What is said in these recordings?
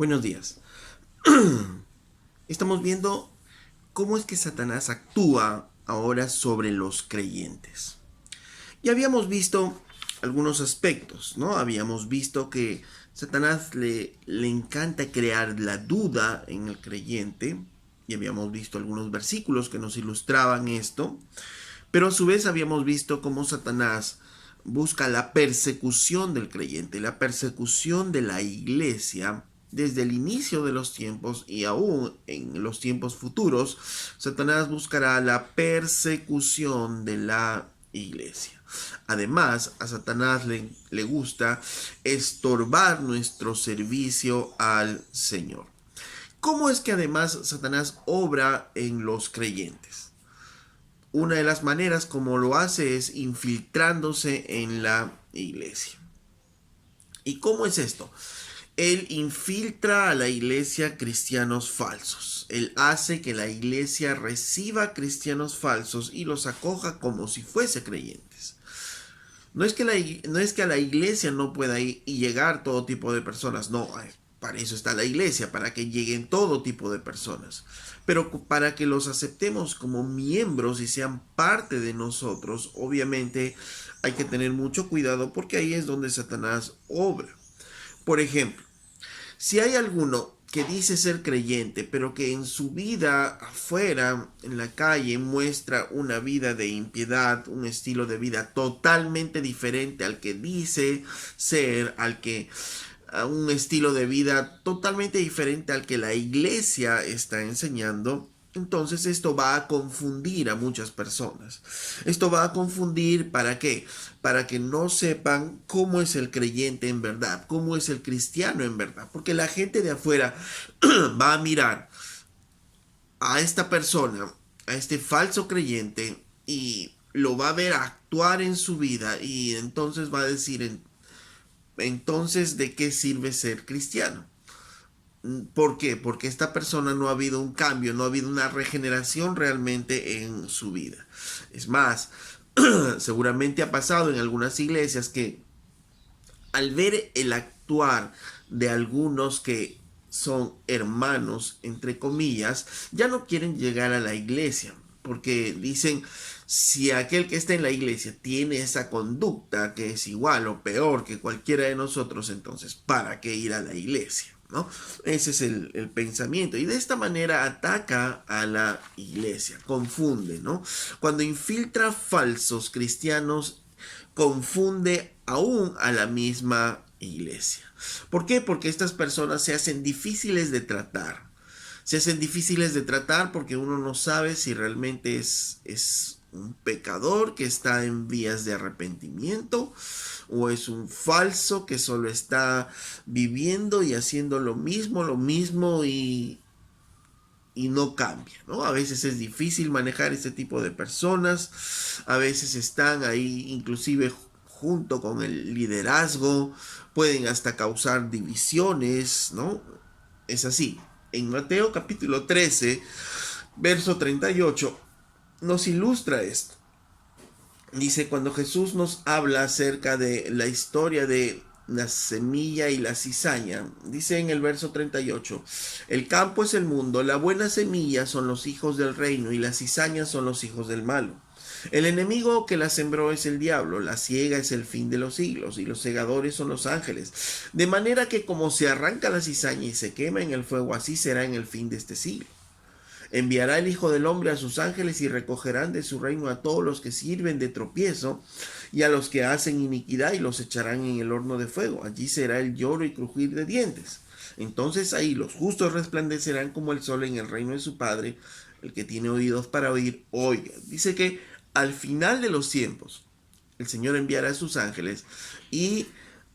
Buenos días. Estamos viendo cómo es que Satanás actúa ahora sobre los creyentes. Ya habíamos visto algunos aspectos, ¿no? Habíamos visto que Satanás le encanta crear la duda en el creyente. Y habíamos visto algunos versículos que nos ilustraban esto. Pero a su vez habíamos visto cómo Satanás busca la persecución del creyente, la persecución de la iglesia desde el inicio de los tiempos y aún en los tiempos futuros. Satanás buscará la persecución de la iglesia. Además, a Satanás le gusta estorbar nuestro servicio al Señor. ¿Cómo es que además Satanás obra en los creyentes? Una de las maneras como lo hace es infiltrándose en la iglesia. ¿Y cómo es esto? Él infiltra a la iglesia cristianos falsos. Él hace que la iglesia reciba cristianos falsos y los acoja como si fuese creyentes. No es que a la iglesia no pueda ir y llegar todo tipo de personas. No, para eso está la iglesia, para que lleguen todo tipo de personas. Pero para que los aceptemos como miembros y sean parte de nosotros, obviamente hay que tener mucho cuidado porque ahí es donde Satanás obra. Por ejemplo, si hay alguno que dice ser creyente, pero que en su vida afuera, en la calle, muestra una vida de impiedad, un estilo de vida totalmente diferente al que dice ser, a un estilo de vida totalmente diferente al que la iglesia está enseñando, entonces esto va a confundir a muchas personas. Esto va a confundir ¿para qué? Para que no sepan cómo es el creyente en verdad, cómo es el cristiano en verdad. Porque la gente de afuera va a mirar a esta persona, a este falso creyente, y lo va a ver actuar en su vida y entonces va a decir, entonces, ¿de qué sirve ser cristiano? ¿Por qué? Porque esta persona no ha habido un cambio, no ha habido una regeneración realmente en su vida. Es más, seguramente ha pasado en algunas iglesias que al ver el actuar de algunos que son hermanos, entre comillas, ya no quieren llegar a la iglesia, porque dicen, si aquel que está en la iglesia tiene esa conducta que es igual o peor que cualquiera de nosotros, entonces, ¿para qué ir a la iglesia? ¿No? Ese es el pensamiento. Y de esta manera ataca a la iglesia, confunde, ¿no? Cuando infiltra falsos cristianos, confunde aún a la misma iglesia. ¿Por qué? Porque estas personas se hacen difíciles de tratar. Se hacen difíciles de tratar porque uno no sabe si realmente es un pecador que está en vías de arrepentimiento o es un falso que solo está viviendo y haciendo lo mismo y no cambia, ¿no? A veces es difícil manejar este tipo de personas, a veces están ahí inclusive junto con el liderazgo, pueden hasta causar divisiones, ¿no? Es así. En Mateo capítulo 13, verso 38, nos ilustra esto. Dice, cuando Jesús nos habla acerca de la historia de la semilla y la cizaña, dice en el verso 38, el campo es el mundo, la buena semilla son los hijos del reino y las cizañas son los hijos del malo. El enemigo que la sembró es el diablo, la siega es el fin de los siglos y los segadores son los ángeles. De manera que como se arranca la cizaña y se quema en el fuego, así será en el fin de este siglo. Enviará el Hijo del Hombre a sus ángeles y recogerán de su reino a todos los que sirven de tropiezo y a los que hacen iniquidad y los echarán en el horno de fuego. Allí será el lloro y crujir de dientes. Entonces ahí los justos resplandecerán como el sol en el reino de su Padre. El que tiene oídos para oír, oiga. Dice que al final de los tiempos el Señor enviará a sus ángeles y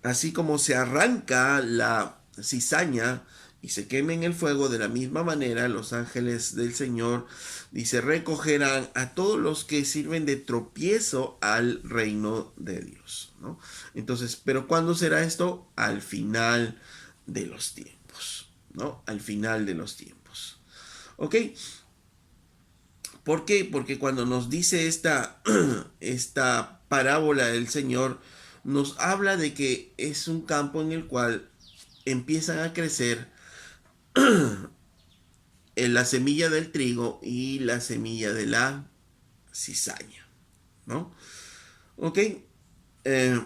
así como se arranca la cizaña y se queme en el fuego, de la misma manera los ángeles del Señor, dice, recogerán a todos los que sirven de tropiezo al reino de Dios, ¿no? Entonces, ¿pero cuándo será esto? Al final de los tiempos, ¿no? Al final de los tiempos. ¿Ok? ¿Por qué? Porque cuando nos dice esta parábola del Señor, nos habla de que es un campo en el cual empiezan a crecer la semilla del trigo y la semilla de la cizaña, ¿no? Ok. Eh,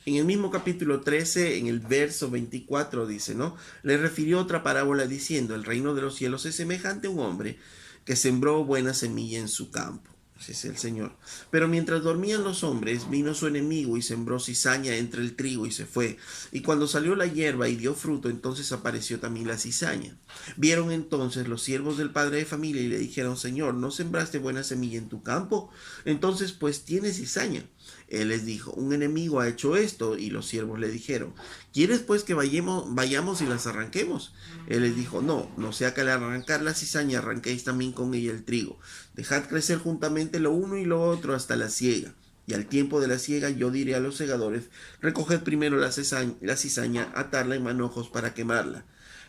en el mismo capítulo 13, en el verso 24 dice, ¿no? Le refirió otra parábola diciendo, el reino de los cielos es semejante a un hombre que sembró buena semilla en su campo. Ese es el Señor. Pero mientras dormían los hombres, vino su enemigo y sembró cizaña entre el trigo y se fue. Y cuando salió la hierba y dio fruto, entonces apareció también la cizaña. Vieron entonces los siervos del padre de familia y le dijeron, Señor, ¿no sembraste buena semilla en tu campo? Entonces pues tiene cizaña. Él les dijo, un enemigo ha hecho esto, y los siervos le dijeron, ¿quieres pues que vayamos y las arranquemos? Él les dijo, no, no sea que al arrancar la cizaña arranquéis también con ella el trigo. Dejad crecer juntamente lo uno y lo otro hasta la siega. Y al tiempo de la siega yo diré a los segadores, recoged primero la cizaña, atarla en manojos para quemarla,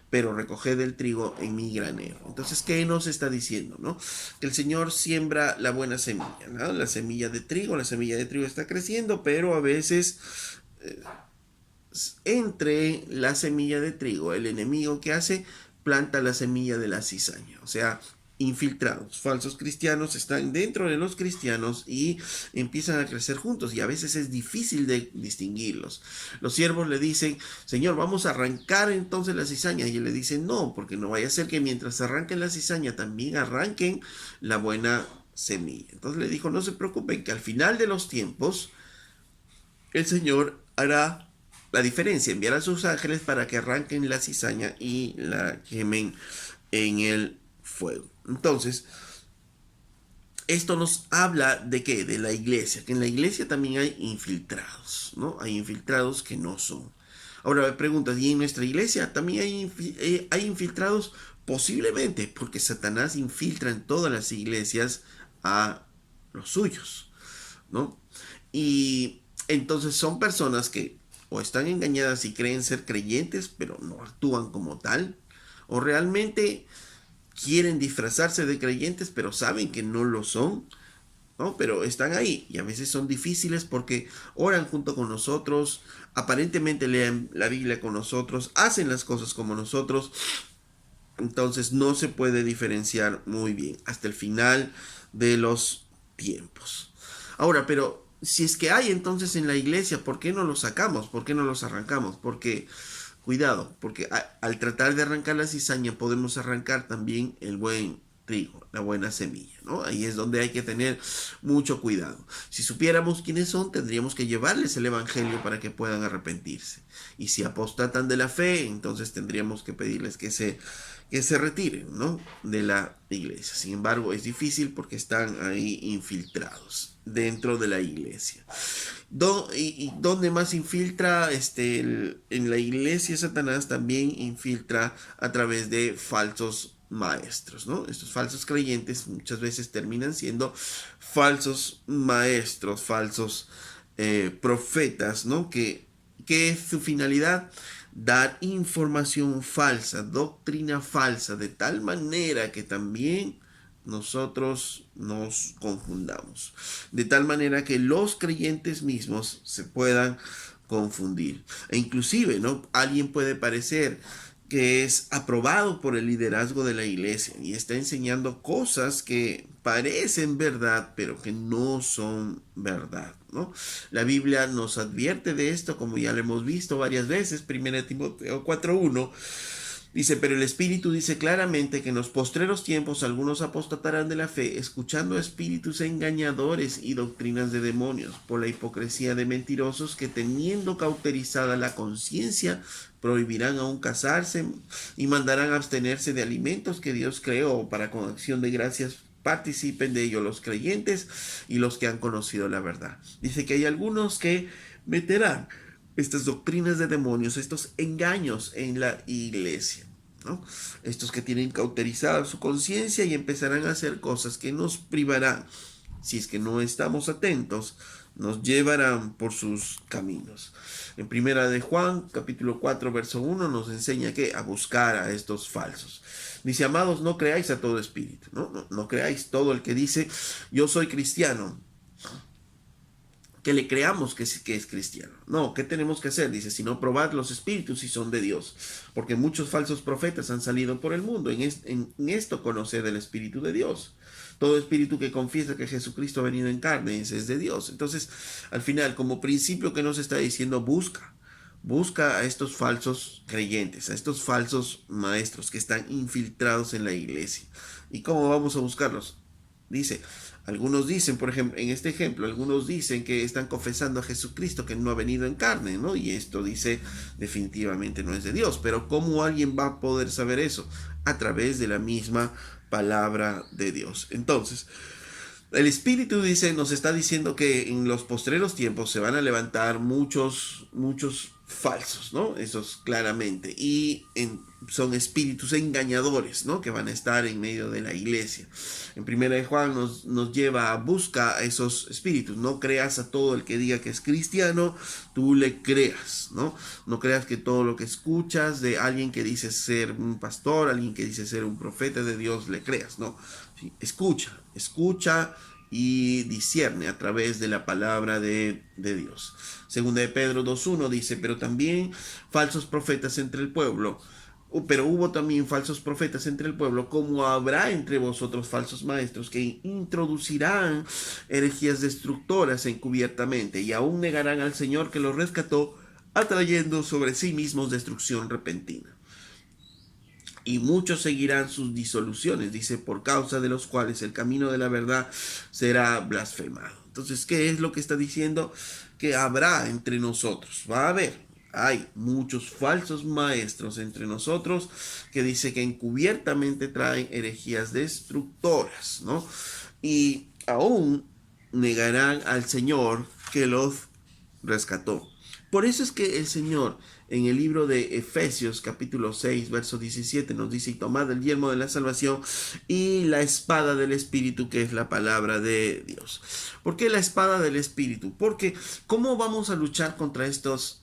pero recoged el trigo en mi granero. Entonces, ¿qué nos está diciendo? ¿No? Que el Señor siembra la buena semilla, ¿no? La semilla de trigo está creciendo, pero a veces entre la semilla de trigo, el enemigo que hace, planta la semilla de la cizaña, o sea, infiltrados, falsos cristianos están dentro de los cristianos y empiezan a crecer juntos y a veces es difícil de distinguirlos. Los siervos le dicen, Señor, vamos a arrancar entonces la cizaña, y él le dice, no, porque no vaya a ser que mientras arranquen la cizaña también arranquen la buena semilla. Entonces le dijo, no se preocupen, que al final de los tiempos el Señor hará la diferencia, enviará a sus ángeles para que arranquen la cizaña y la quemen en el fuego. Entonces, esto nos habla de qué? De la iglesia, que en la iglesia también hay infiltrados, ¿no? Hay infiltrados que no son. Ahora me preguntas, ¿y en nuestra iglesia también hay infiltrados? Posiblemente, porque Satanás infiltra en todas las iglesias a los suyos, ¿no? Y entonces son personas que o están engañadas y creen ser creyentes, pero no actúan como tal, o realmente quieren disfrazarse de creyentes, pero saben que no lo son, ¿no? Pero están ahí y a veces son difíciles porque oran junto con nosotros, aparentemente leen la Biblia con nosotros, hacen las cosas como nosotros, entonces no se puede diferenciar muy bien hasta el final de los tiempos. Ahora, pero si es que hay entonces en la iglesia, ¿por qué no los sacamos? ¿Por qué no los arrancamos? Porque, cuidado, porque al tratar de arrancar la cizaña podemos arrancar también el buen trigo, la buena semilla, ¿no? Ahí es donde hay que tener mucho cuidado. Si supiéramos quiénes son, tendríamos que llevarles el evangelio para que puedan arrepentirse. Y si apostatan de la fe, entonces tendríamos que pedirles que se retiren, ¿no? De la iglesia. Sin embargo, es difícil porque están ahí infiltrados dentro de la iglesia. ¿Y dónde más infiltra? En la iglesia Satanás también infiltra a través de falsos maestros, ¿no? Estos falsos creyentes muchas veces terminan siendo falsos maestros, falsos profetas, ¿no? Que es su finalidad dar información falsa, doctrina falsa, de tal manera que también nosotros nos confundamos, de tal manera que los creyentes mismos se puedan confundir. E inclusive, ¿no? Alguien puede parecer que es aprobado por el liderazgo de la iglesia y está enseñando cosas que parecen verdad, pero que no son verdad, ¿no? La Biblia nos advierte de esto, como ya lo hemos visto varias veces, 1 Timoteo 4:1. Dice, pero el Espíritu dice claramente que en los postreros tiempos algunos apostatarán de la fe, escuchando a espíritus engañadores y doctrinas de demonios, por la hipocresía de mentirosos que teniendo cauterizada la conciencia, prohibirán aún casarse y mandarán abstenerse de alimentos que Dios creó para con acción de gracias participen de ello los creyentes y los que han conocido la verdad. Dice que hay algunos que meterán estas doctrinas de demonios, estos engaños en la iglesia, ¿no? Estos que tienen cauterizada su conciencia y empezarán a hacer cosas que nos privarán, si es que no estamos atentos, nos llevarán por sus caminos. En primera de Juan, capítulo 4, verso 1, nos enseña que a buscar a estos falsos. Dice, amados, no creáis a todo espíritu, ¿no? No creáis todo el que dice, yo soy cristiano, que le creamos que es cristiano. No, ¿qué tenemos que hacer? Dice, sino probad los espíritus si son de Dios, porque muchos falsos profetas han salido por el mundo. En esto conoced el Espíritu de Dios. Todo espíritu que confiesa que Jesucristo ha venido en carne, ese es de Dios. Entonces, al final, como principio que nos está diciendo, busca a estos falsos creyentes, a estos falsos maestros que están infiltrados en la iglesia. ¿Y cómo vamos a buscarlos? Dice, algunos dicen, por ejemplo, en este ejemplo, algunos dicen que están confesando a Jesucristo que no ha venido en carne, ¿no? Y esto dice, definitivamente no es de Dios. Pero ¿cómo alguien va a poder saber eso? A través de la misma palabra de Dios. Entonces, el Espíritu dice, nos está diciendo que en los postreros tiempos se van a levantar muchos falsos, ¿no? Esos claramente. Son espíritus engañadores, ¿no? Que van a estar en medio de la iglesia. En primera de Juan nos lleva a buscar a esos espíritus. No creas a todo el que diga que es cristiano, tú le creas, ¿no? No creas que todo lo que escuchas de alguien que dice ser un pastor, alguien que dice ser un profeta de Dios, le creas, ¿no? Sí, escucha y discierne a través de la palabra de Dios. Segunda de Pedro 2.1 dice, pero también falsos profetas entre el pueblo. Pero hubo también falsos profetas entre el pueblo, como habrá entre vosotros falsos maestros que introducirán herejías destructoras encubiertamente y aún negarán al Señor que los rescató, atrayendo sobre sí mismos destrucción repentina. Y muchos seguirán sus disoluciones, dice, por causa de los cuales el camino de la verdad será blasfemado. Entonces, ¿qué es lo que está diciendo? Que habrá entre nosotros, va a haber, hay muchos falsos maestros entre nosotros que dice que encubiertamente traen herejías destructoras, ¿no? Y aún negarán al Señor que los rescató. Por eso es que el Señor en el libro de Efesios capítulo 6 verso 17 nos dice, y tomad el yelmo de la salvación y la espada del Espíritu, que es la palabra de Dios. ¿Por qué la espada del Espíritu? Porque ¿cómo vamos a luchar contra estas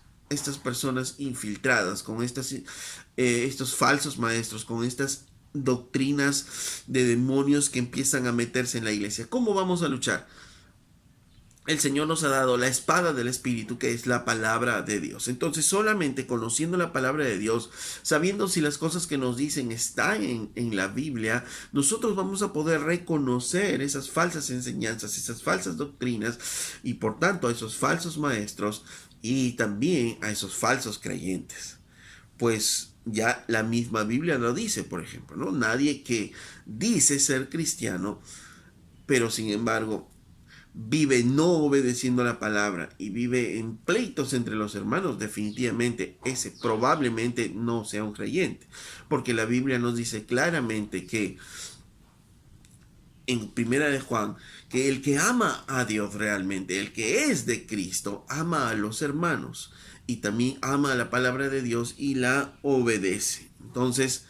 personas infiltradas, con estos falsos maestros, con estas doctrinas de demonios que empiezan a meterse en la iglesia? ¿Cómo vamos a luchar? El Señor nos ha dado la espada del Espíritu, que es la palabra de Dios. Entonces, solamente conociendo la palabra de Dios, sabiendo si las cosas que nos dicen están en la Biblia, nosotros vamos a poder reconocer esas falsas enseñanzas, esas falsas doctrinas, y por tanto a esos falsos maestros y también a esos falsos creyentes. Pues ya la misma Biblia lo dice, por ejemplo, ¿no? Nadie que dice ser cristiano, pero sin embargo vive no obedeciendo la palabra y vive en pleitos entre los hermanos, definitivamente ese probablemente no sea un creyente, porque la Biblia nos dice claramente que en primera de Juan, que el que ama a Dios realmente, el que es de Cristo, ama a los hermanos y también ama a la palabra de Dios y la obedece. Entonces,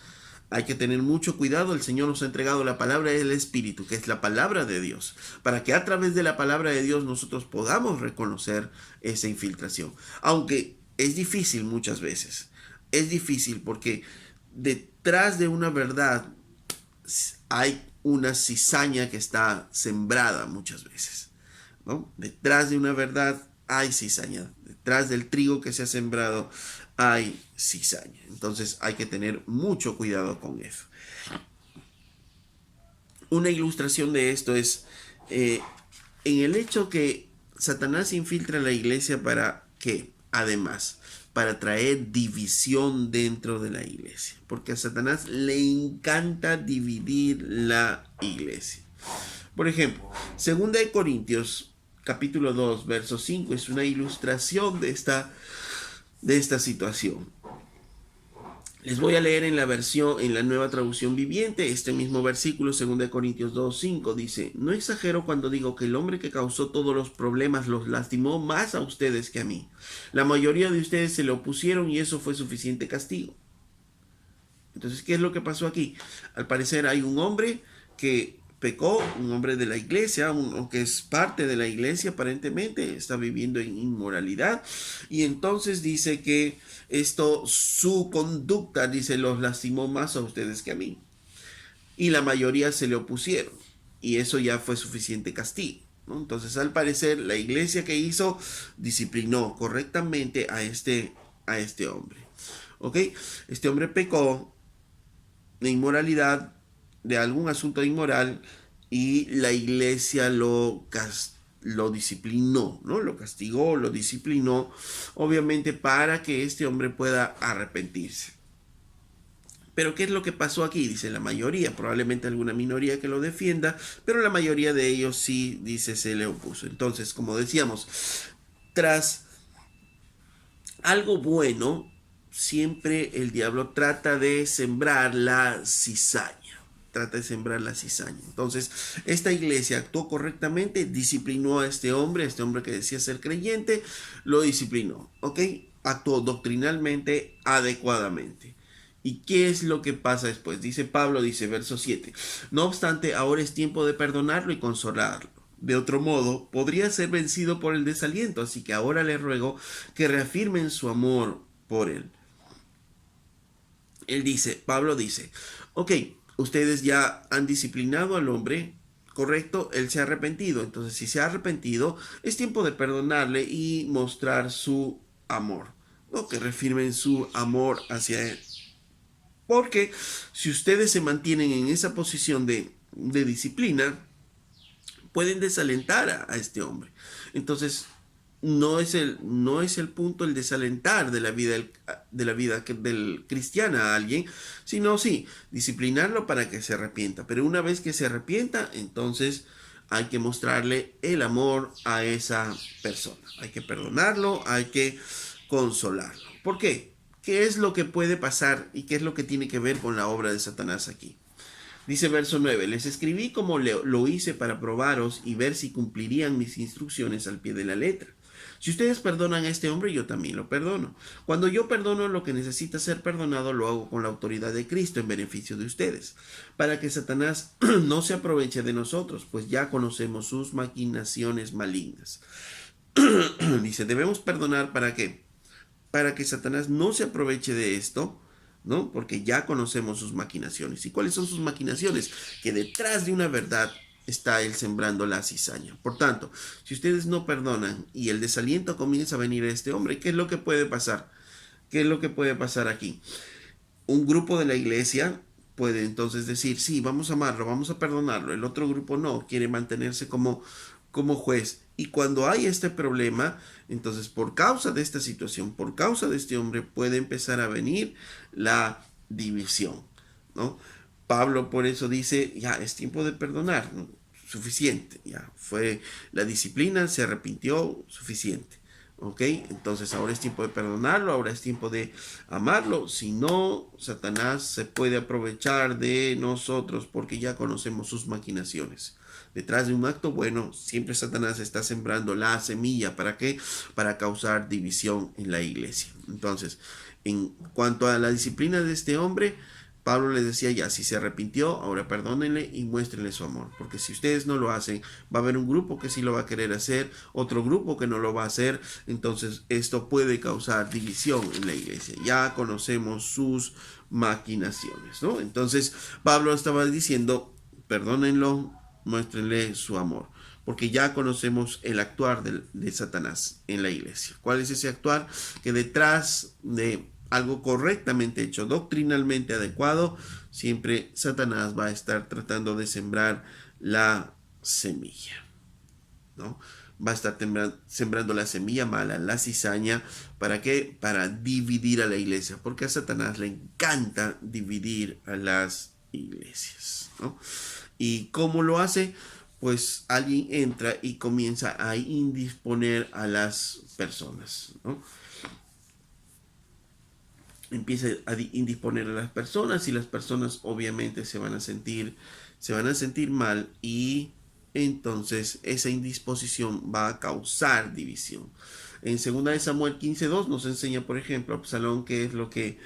hay que tener mucho cuidado. El Señor nos ha entregado la palabra del Espíritu, que es la palabra de Dios, para que a través de la palabra de Dios nosotros podamos reconocer esa infiltración. Aunque es difícil muchas veces. Es difícil porque detrás de una verdad hay una cizaña que está sembrada muchas veces, ¿no? Detrás de una verdad hay cizaña. Detrás del trigo que se ha sembrado hay cizaña. Entonces hay que tener mucho cuidado con eso. Una ilustración de esto es en el hecho que Satanás infiltra la iglesia para ¿qué? Además, para traer división dentro de la iglesia. Porque a Satanás le encanta dividir la iglesia. Por ejemplo, 2 de Corintios capítulo 2, verso 5 es una ilustración de esta situación. Les voy a leer en la nueva traducción viviente, este mismo versículo, 2 Corintios 2:5, dice: no exagero cuando digo que el hombre que causó todos los problemas los lastimó más a ustedes que a mí. La mayoría de ustedes se le opusieron y eso fue suficiente castigo. Entonces, ¿qué es lo que pasó aquí? Al parecer hay un hombre que pecó, un hombre de la iglesia, que es parte de la iglesia aparentemente, está viviendo en inmoralidad, y entonces dice que su conducta, dice, los lastimó más a ustedes que a mí. Y la mayoría se le opusieron, y eso ya fue suficiente castigo. ¿no? Entonces, al parecer, la iglesia que hizo disciplinó correctamente a este hombre. ¿Ok? Este hombre pecó de inmoralidad, de algún asunto inmoral, y la iglesia lo disciplinó, ¿no? Lo castigó, lo disciplinó, obviamente para que este hombre pueda arrepentirse. Pero ¿qué es lo que pasó aquí? Dice la mayoría, probablemente alguna minoría que lo defienda, pero la mayoría de ellos sí, dice, se le opuso. Entonces, como decíamos, tras algo bueno, siempre el diablo trata de sembrar la cizaña. Trata de sembrar la cizaña. Entonces, esta iglesia actuó correctamente, disciplinó a este hombre que decía ser creyente, lo disciplinó, ¿ok? Actuó doctrinalmente, adecuadamente. ¿Y qué es lo que pasa después? Dice Pablo, dice verso 7. No obstante, ahora es tiempo de perdonarlo y consolarlo. De otro modo, podría ser vencido por el desaliento, así que ahora le ruego que reafirmen su amor por él. Pablo dice, ok, ustedes ya han disciplinado al hombre, correcto, él se ha arrepentido, entonces si se ha arrepentido, es tiempo de perdonarle y mostrar su amor, ¿no? Que reafirmen su amor hacia él. Porque si ustedes se mantienen en esa posición de disciplina, pueden desalentar a este hombre. Entonces, no es el punto el desalentar de la vida del cristiano a alguien, sino sí, disciplinarlo para que se arrepienta. Pero una vez que se arrepienta, entonces hay que mostrarle el amor a esa persona. Hay que perdonarlo, hay que consolarlo. ¿Por qué? ¿Qué es lo que puede pasar y qué es lo que tiene que ver con la obra de Satanás aquí? Dice verso 9, les escribí como lo hice para probaros y ver si cumplirían mis instrucciones al pie de la letra. Si ustedes perdonan a este hombre, yo también lo perdono. Cuando yo perdono lo que necesita ser perdonado, lo hago con la autoridad de Cristo en beneficio de ustedes, para que Satanás no se aproveche de nosotros, pues ya conocemos sus maquinaciones malignas. Dice, debemos perdonar para qué? Para que Satanás no se aproveche de esto, ¿no? Porque ya conocemos sus maquinaciones. ¿Y cuáles son sus maquinaciones? Que detrás de una verdad está él sembrando la cizaña. Por tanto, si ustedes no perdonan y el desaliento comienza a venir a este hombre, ¿qué es lo que puede pasar? ¿Qué es lo que puede pasar aquí? Un grupo de la iglesia puede entonces decir, sí, vamos a amarlo, vamos a perdonarlo. El otro grupo no, quiere mantenerse como juez. Y cuando hay este problema, entonces por causa de esta situación, por causa de este hombre, puede empezar a venir la división, ¿no? Pablo por eso dice, ya es tiempo de perdonar, ¿no? Suficiente, ya fue la disciplina, se arrepintió, suficiente. ¿Ok? Entonces ahora es tiempo de perdonarlo, ahora es tiempo de amarlo. Si no, Satanás se puede aprovechar de nosotros porque ya conocemos sus maquinaciones. Detrás de un acto bueno, siempre Satanás está sembrando la semilla. ¿Para qué? Para causar división en la iglesia. Entonces, en cuanto a la disciplina de este hombre, Pablo les decía ya, si se arrepintió, ahora perdónenle y muéstrenle su amor. Porque si ustedes no lo hacen, va a haber un grupo que sí lo va a querer hacer, otro grupo que no lo va a hacer. Entonces esto puede causar división en la iglesia. Ya conocemos sus maquinaciones, ¿no? Entonces Pablo estaba diciendo, perdónenlo, muéstrenle su amor. Porque ya conocemos el actuar de Satanás en la iglesia. ¿Cuál es ese actuar? Que detrás de algo correctamente hecho, doctrinalmente adecuado, siempre Satanás va a estar tratando de sembrar la semilla, ¿no? Va a estar sembrando la semilla mala, la cizaña. ¿Para qué? Para dividir a la iglesia, porque a Satanás le encanta dividir a las iglesias, ¿no? ¿Y cómo lo hace? Pues alguien entra y comienza a indisponer a las personas, ¿no? Empieza a indisponer a las personas y las personas obviamente se van a sentir mal y entonces esa indisposición va a causar división. En 2 Samuel 15:2 nos enseña, por ejemplo, Absalón qué es lo que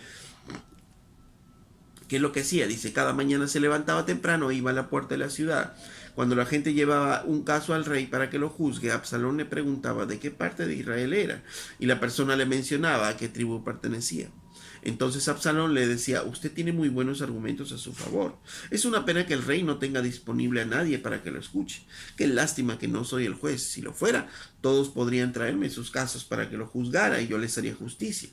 hacía. Dice, cada mañana se levantaba temprano e iba a la puerta de la ciudad. Cuando la gente llevaba un caso al rey para que lo juzgue, Absalón le preguntaba de qué parte de Israel era y la persona le mencionaba a qué tribu pertenecía. Entonces Absalón le decía, usted tiene muy buenos argumentos a su favor. Es una pena que el rey no tenga disponible a nadie para que lo escuche. Qué lástima que no soy el juez. Si lo fuera, todos podrían traerme sus casos para que lo juzgara y yo les haría justicia.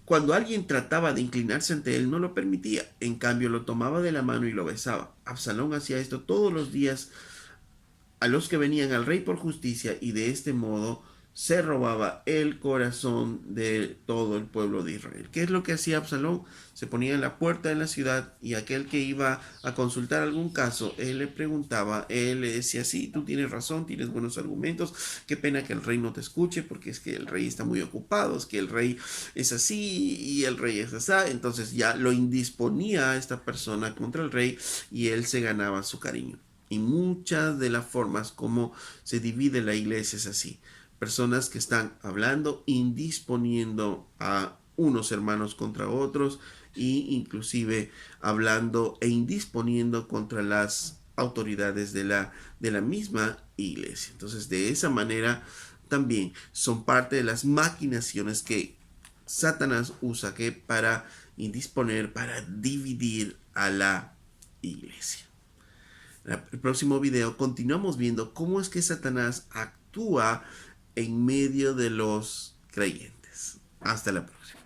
Cuando alguien trataba de inclinarse ante él, no lo permitía. En cambio, lo tomaba de la mano y lo besaba. Absalón hacía esto todos los días a los que venían al rey por justicia, y de este modo se robaba el corazón de todo el pueblo de Israel. ¿Qué es lo que hacía Absalón? Se ponía en la puerta de la ciudad y aquel que iba a consultar algún caso, él le preguntaba, él le decía, sí, tú tienes razón, tienes buenos argumentos, qué pena que el rey no te escuche porque es que el rey está muy ocupado, es que el rey es así y el rey es así. Entonces ya lo indisponía a esta persona contra el rey y él se ganaba su cariño. Y muchas de las formas como se divide la iglesia es así. Personas que están hablando, indisponiendo a unos hermanos contra otros, e inclusive hablando e indisponiendo contra las autoridades de la misma iglesia. Entonces, de esa manera también son parte de las maquinaciones que Satanás usa que para indisponer, para dividir a la iglesia. En el próximo video continuamos viendo cómo es que Satanás actúa en medio de los creyentes. Hasta la próxima.